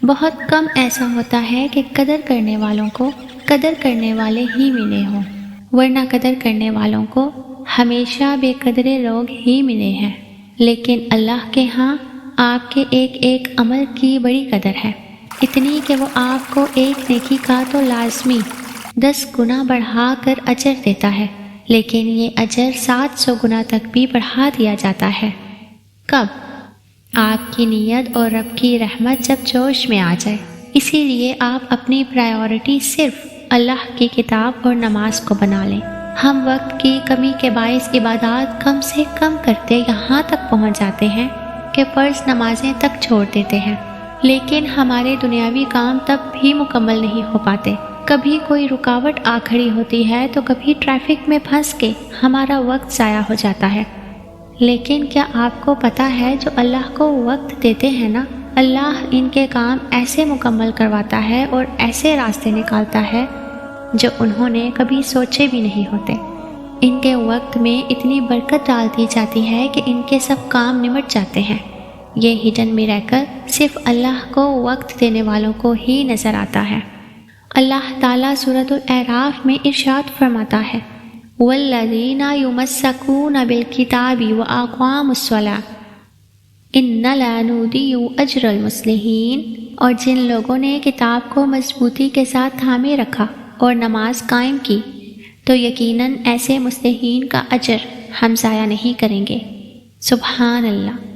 بہت کم ایسا ہوتا ہے کہ قدر کرنے والوں کو قدر کرنے والے ہی ملے ہوں، ورنہ قدر کرنے والوں کو ہمیشہ بے قدرے لوگ ہی ملے ہیں۔ لیکن اللہ کے ہاں آپ کے ایک ایک عمل کی بڑی قدر ہے، اتنی کہ وہ آپ کو ایک نیکی کا تو لازمی 10 گنا بڑھا کر اجر دیتا ہے، لیکن یہ اجر 700 گنا تک بھی بڑھا دیا جاتا ہے۔ کب؟ آپ کی نیت اور رب کی رحمت جب جوش میں آ جائے۔ اسی لیے آپ اپنی پرائیورٹی صرف اللہ کی کتاب اور نماز کو بنا لیں۔ ہم وقت کی کمی کے باعث عبادات کم سے کم کرتے یہاں تک پہنچ جاتے ہیں کہ فرض نمازیں تک چھوڑ دیتے ہیں، لیکن ہمارے دنیاوی کام تب بھی مکمل نہیں ہو پاتے۔ کبھی کوئی رکاوٹ آ کھڑی ہوتی ہے تو کبھی ٹریفک میں پھنس کے ہمارا وقت ضائع ہو جاتا ہے۔ لیکن کیا آپ کو پتہ ہے جو اللہ کو وقت دیتے ہیں نا، اللہ ان کے کام ایسے مکمل کرواتا ہے اور ایسے راستے نکالتا ہے جو انہوں نے کبھی سوچے بھی نہیں ہوتے۔ ان کے وقت میں اتنی برکت ڈال دی جاتی ہے کہ ان کے سب کام نمٹ جاتے ہیں۔ یہ ہڈن میریکل صرف اللہ کو وقت دینے والوں کو ہی نظر آتا ہے۔ اللہ تعالیٰ سورۃ الاعراف میں ارشاد فرماتا ہے، وَالَّذِينَ يُمَسَّكُونَ بِالْكِتَابِ وَأَقَامُوا الصَّلَاةَ إِنَّ لَا نُضِيعُ أَجْرَ الْمُصْلِحِينَ، اور جن لوگوں نے کتاب کو مضبوطی کے ساتھ تھامے رکھا اور نماز قائم کی تو یقیناً ایسے مصلحین کا اجر ہم ضائع نہیں کریں گے۔ سبحان اللہ۔